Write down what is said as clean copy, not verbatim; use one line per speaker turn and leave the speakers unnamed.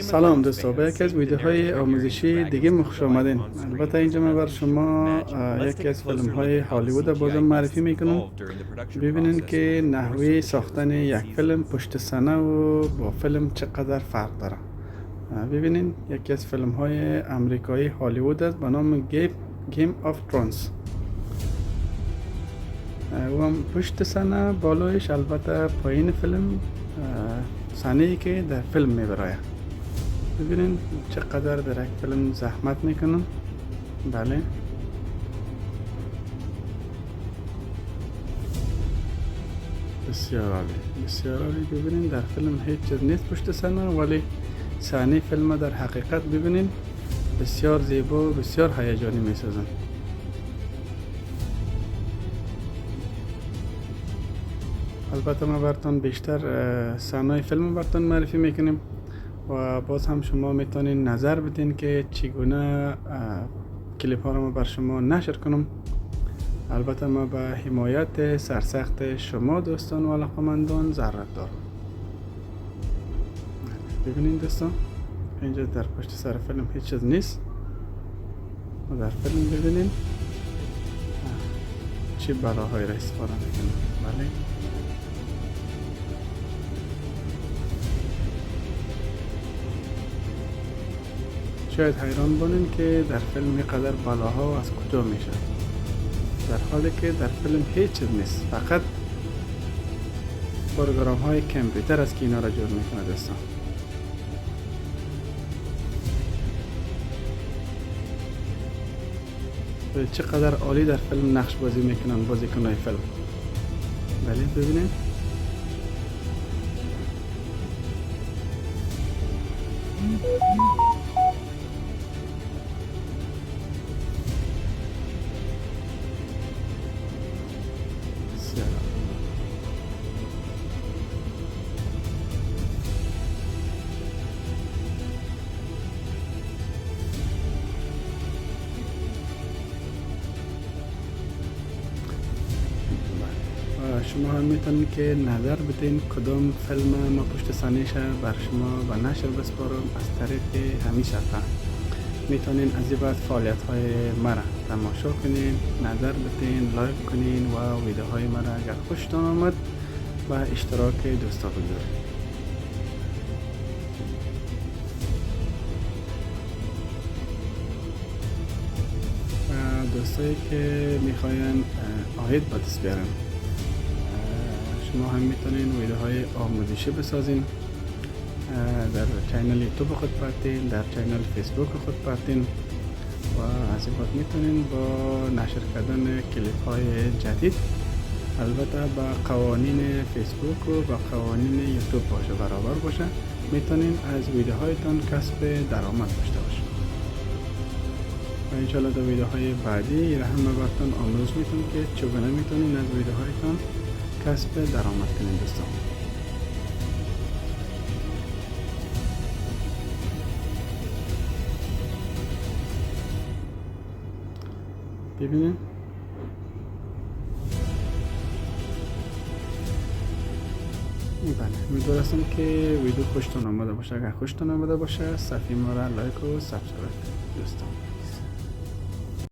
سلام دوستان، به یکی از ویدیوهای آموزشی دیگه خوش آمدین. البته اینجا من بر شما یکی از فیلم های هالیوود بازم معرفی میکنم. ببینین که نحوه ساختن یک فیلم پشت صحنه و با فیلم چقدر فرق داره. ببینین یکی از فیلم های امریکایی هالیوود است به نام گیم آف ترونز. و هم پشت صحنه، بالایش البته پایین فیلم صحنه ای که در فیلم میبراید. ببینین چقدر در یک فیلم زحمت میکنن. بله، بسیار عالی، بسیار عالی. ببینین در فیلم هیچ چیز نیست پشت صحنه، ولی صحنه فیلم در حقیقت ببینین بسیار زیبا و بسیار هیجانی میسازن. البته ما براتون بیشتر صحنه فیلم براتون معرفی میکنیم و باز هم شما میتونین نظر بدین که چگونه کلیپ ها رو ما بر شما نشر کنم. البته ما به حمایت سرسخت شما دوستان و علاقمندان ضرورت دارم. ببینین دوستان، اینجا در پشت سر فیلم هیچ چیز نیست و در فیلم ببینین چه بلاهای را استفاده میکنن. بله، شاید حیران بانین که در فیلم قدر بلاها از کجا میشه، در حالی که در فیلم هیچ چیز نیست، فقط پروگرام های کامپیوتر است که اینا را جور میکنه دوستان. چقدر عالی در فیلم نقش بازی میکنن بازیکنای فیلم. بله ببینید، شما هم میتونید که نظر بدین کدام فیلم ما پشت صحنه‌اش بر شما و نشر بسپارم. از طریق همین صفحه میتونین از این بعد فعالیت های مرا تماشا کنین، نظر بدین، لایک کنین و ویدیوهای مرا اگر خوشتون آمد و اشتراک دوستا بگذارین. دوستایی که میخواین آهید با دست بیارن، شما هم میتونین ویدیوهای آموزشی بسازین. در چینل یوتیوب خود پرتین، در چینل فیسبوک خود پرتین و از این بعد میتونین با نشر کردن کلیپ های جدید، البته با قوانین فیسبوک و با قوانین یوتیوب باشه برابر باشه، میتونین از ویدیوهایتان کسب درآمد داشته باشین. و انشالله در ویدیوهای بعدی را هم براتون آموزش میتونم که چگونه میتونین از ویدیوهایتان کسب درآمد کنین دوستان. ببینید بله، امیدوارم که ویدیو خوشتون آمده باشه. اگر خوشتون آمده باشه صفحه ما را لایک و سابسکرایب کنید دوستان.